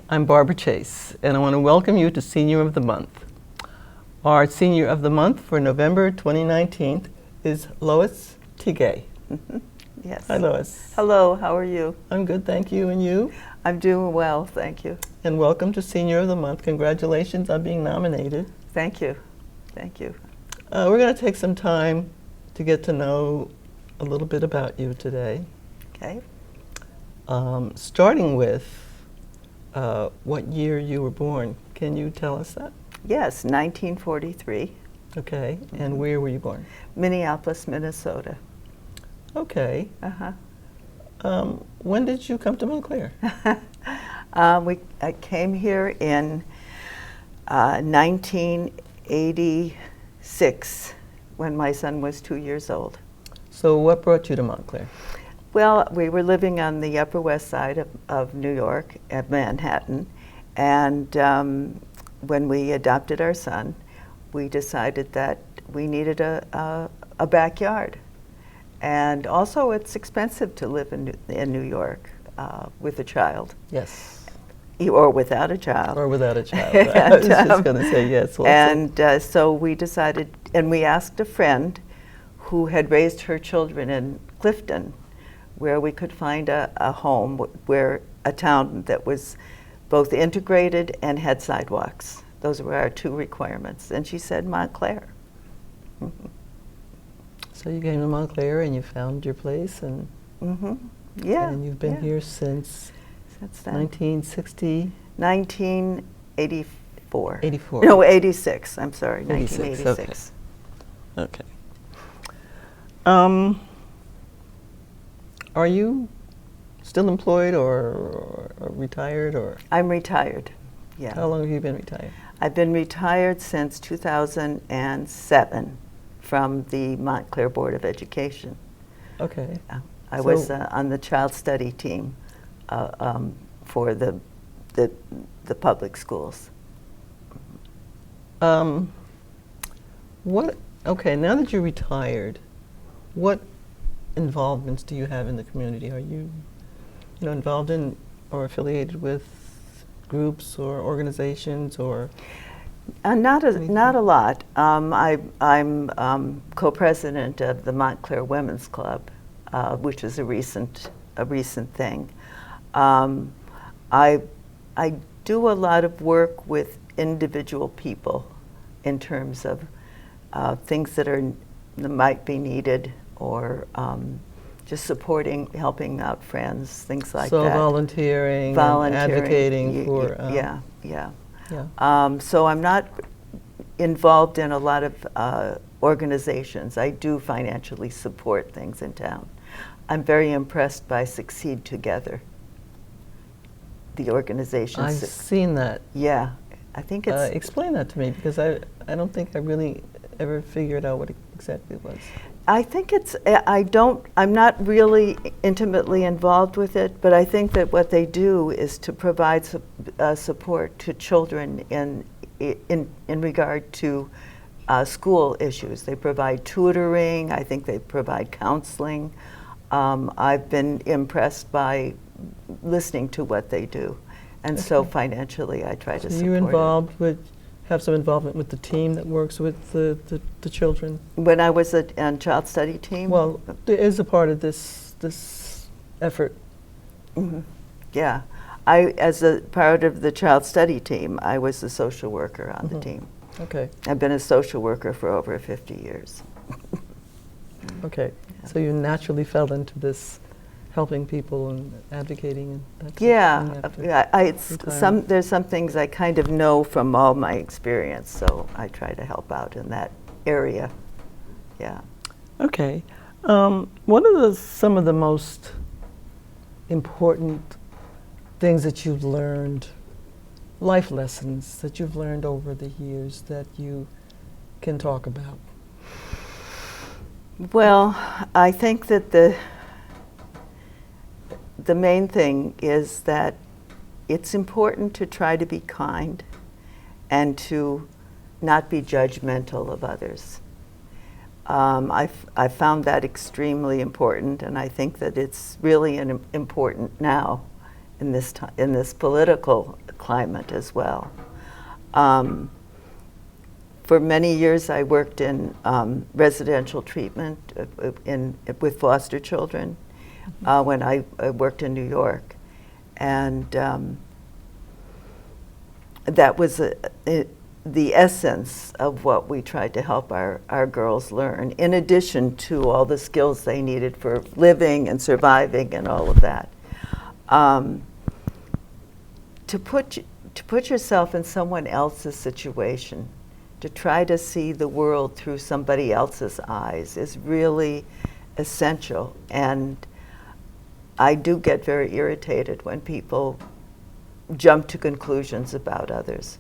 I'm Barbara Chase, and I want to welcome you to Senior of the Month. Our Senior of the Month for November 2019 is Lois Tigay. Yes. Hi, Lois. Hello, how are you? I'm good, thank you. And you? I'm doing well, thank you. And welcome to Senior of the Month. Congratulations on being nominated. Thank you. Thank you. We're going to take some time to get to know a little bit about you today. Okay. Starting with what year you were born. Can you tell us that? Yes, 1943, Okay. And where were you born? Minneapolis, Minnesota. Okay. Uh-huh. When did you come to Montclair? I came here in 1986 when my son was 2 years old. So what brought you to Montclair? Well, we were living on the Upper West Side of New York, at Manhattan, and when we adopted our son, we decided that we needed a backyard. And also, it's expensive to live in New York with a child. Yes. Or without a child. Or without a child. I was just going to say yes. Also. And so we decided, and we asked a friend who had raised her children in Clifton, where we could find a home, a town that was both integrated and had sidewalks. Those were our two requirements. And she said Montclair. So you came to Montclair and you found your place, and Yeah. and you've been here since then. 1960. 1984. 84. No, 86. I'm sorry, 86, 1986. Okay. Are you still employed or retired, or? I'm retired. Yeah. How long have you been retired? I've been retired since 2007 from the Montclair Board of Education. Okay. I was on the child study team for the public schools. Okay, now that you're retired, what involvements do you have in the community? Are you involved in or affiliated with groups or organizations or? Not a lot. I'm co-president of the Montclair Women's Club, which is a recent thing. I do a lot of work with individual people in terms of things that might be needed, or just supporting, helping out friends, things like that. So volunteering, and advocating for. Yeah. Yeah. So I'm not involved in a lot of organizations. I do financially support things in town. I'm very impressed by Succeed Together, the organization. I've seen that. Yeah, I think it's. Explain that to me, because I don't think I really ever figured out what exactly it was. I think it's. I'm not really intimately involved with it, but I think that what they do is to provide support to children in regard to school issues. They provide tutoring. I think they provide counseling. I've been impressed by listening to what they do, and so financially, I try to support. You're involved have some involvement with the team that works with the children? When I was on child study team? Well, it is a part of this effort. Mm-hmm. Yeah. As a part of the child study team, I was the social worker on the team. Okay. I've been a social worker for over 50 years. Okay. Yeah. So you naturally fell into this helping people and advocating, and that's there's some things I kind of know from all my experience, so I try to help out in that area. Yeah. Okay. What are some of the most important things that you've learned, life lessons that you've learned over the years that you can talk about? Well, I think that the main thing is that it's important to try to be kind and to not be judgmental of others. I found that extremely important, and I think that it's really important now in this political climate as well. For many years, I worked in residential treatment with foster children when I worked in New York, and that was the essence of what we tried to help our girls learn, in addition to all the skills they needed for living and surviving and all of that. To put yourself in someone else's situation, to try to see the world through somebody else's eyes is really essential. And I do get very irritated when people jump to conclusions about others.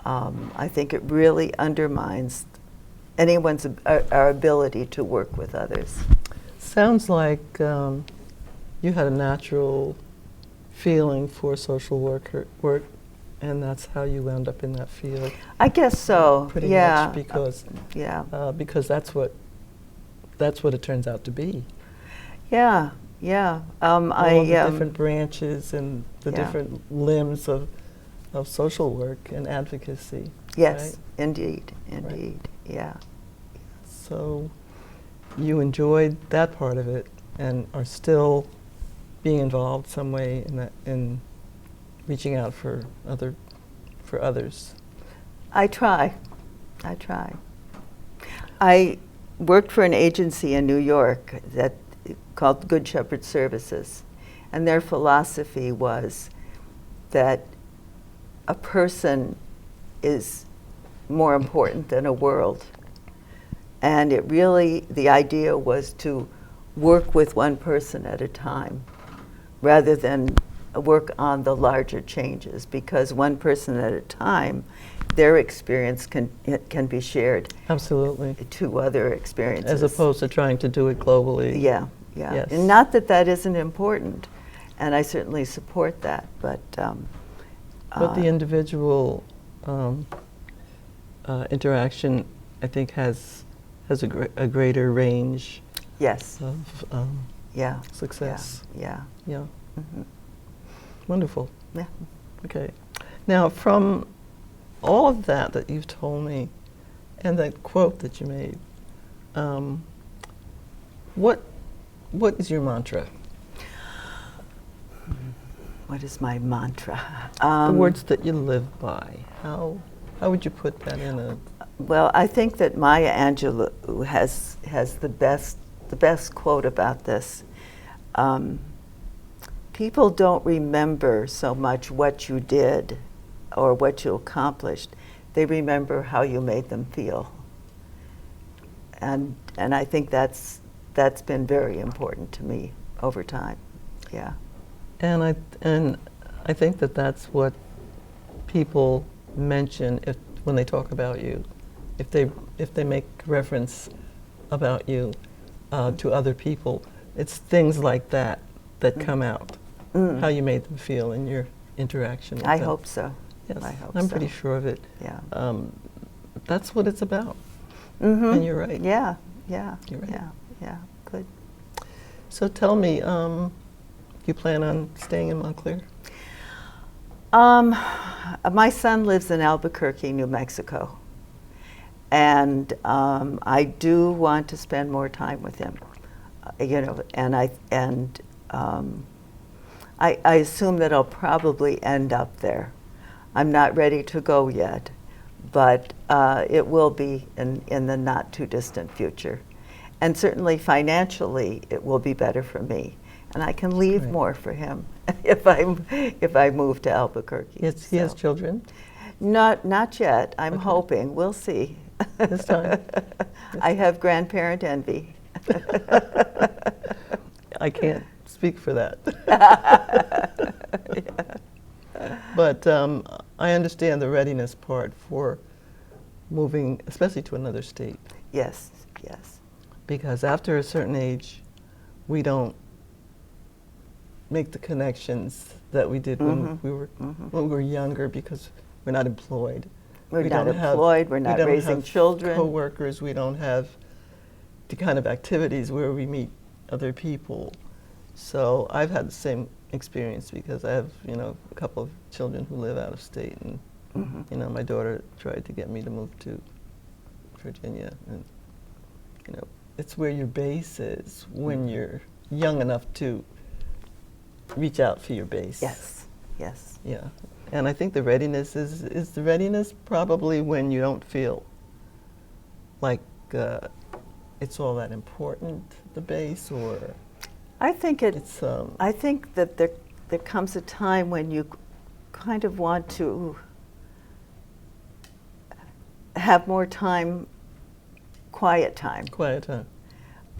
I think it really undermines anyone's our ability to work with others. Sounds like you had a natural feeling for social work, and that's how you wound up in that field. I guess so. Pretty yeah. much because because that's what it turns out to be. Yeah. Yeah. All the different branches and the different limbs of social work and advocacy. Yes, right? indeed. Right. Yeah. So you enjoyed that part of it and are still being involved some way in reaching out for others. I try. I worked for an agency in New York that called Good Shepherd Services, and their philosophy was that a person is more important than a world. And the idea was to work with one person at a time rather than work on the larger changes, because one person at a time, their experience can be shared. Absolutely. To other experiences. As opposed to trying to do it globally. Yeah. Yes. And not that isn't important, and I certainly support that, but the individual interaction, I think, has a greater range. Yes. Of success. Yeah. Mm-hmm. Wonderful. Yeah. Okay. Now, from all of that you've told me, and that quote that you made, what is your mantra? What is my mantra? The words that you live by. How would you put that in a? Well, I think that Maya Angelou has the best quote about this. People don't remember so much what you did or what you accomplished. They remember how you made them feel. And I think that's been very important to me over time. Yeah. And I think that's what people mention when they talk about you, if they make reference about you to other people, it's things like that come out. How you made them feel in your interaction with them. I hope so. Yes, I hope I'm so. pretty sure of it. Yeah. That's what it's about. Mm-hmm. And you're right. Yeah. You're right. Yeah. Good. So tell me, you plan on staying in Montclair? My son lives in Albuquerque, New Mexico, and I do want to spend more time with him. And I assume that I'll probably end up there. I'm not ready to go yet, but it will be in the not too distant future. And certainly financially, it will be better for me. And I can leave more for him if I move to Albuquerque. He has children? Not yet. I'm hoping. We'll see. This time? I have grandparent envy. I can't speak for that. But I understand the readiness part for moving, especially to another state. Yes. Because after a certain age, we don't make the connections that we did when we were younger, because we're not employed. We're not employed. We're not raising children. Co-workers. We don't have the kind of activities where we meet other people, So I've had the same experience because I have, you know, a couple of children who live out of state, and you know, my daughter tried to get me to move to Virginia, and you know, it's where your base is when you're young enough to reach out for your base. Yes, yes. Yeah, and I think the readiness is the readiness probably when you don't feel like it's all that important, the base, or I think it's I think that there comes a time when you kind of want to have more time, quiet time. quiet time.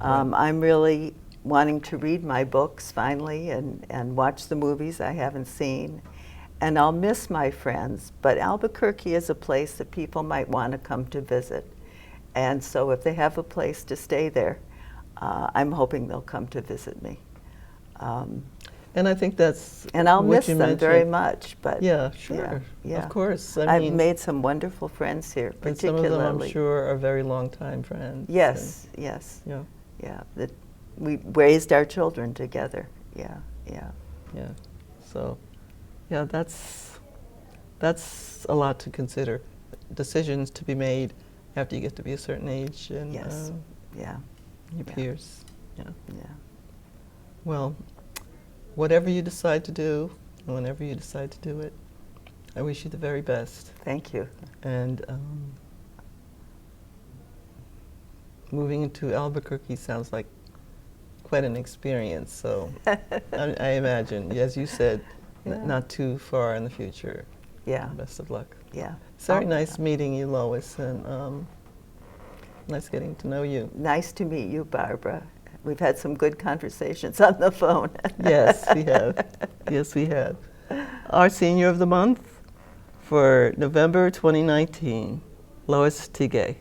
I'm really wanting to read my books finally and watch the movies I haven't seen. And I'll miss my friends, but Albuquerque is a place that people might want to come to visit. And so if they have a place to stay there, I'm hoping they'll come to visit me. And I think that's And I'll what miss you them very mentioned. much. But Yeah, sure. yeah. Of course. I I've mean, made some wonderful friends here, and some particularly. of them, I'm sure, are very long-time friends. Yes, yes, And, yeah. That we raised our children together. Yeah, yeah. yeah. So, yeah, that's a lot to consider. Decisions to be made after you get to be a certain age, and Yes. Yeah, your Yeah. peers. Yeah. yeah. Well, whatever you decide to do, and whenever you decide to do it, I wish you the very best. Thank you. And moving into Albuquerque sounds like quite an experience. So I imagine, as you said, Yeah. not too far in the future. Yeah, Best of luck. yeah. It's very Oh, nice meeting you, Lois, and nice getting to know you. Nice to meet you, Barbara. We've had some good conversations on the phone. Yes, we have. Yes, we have. Our Senior of the Month for November 2019, Lois Tigay.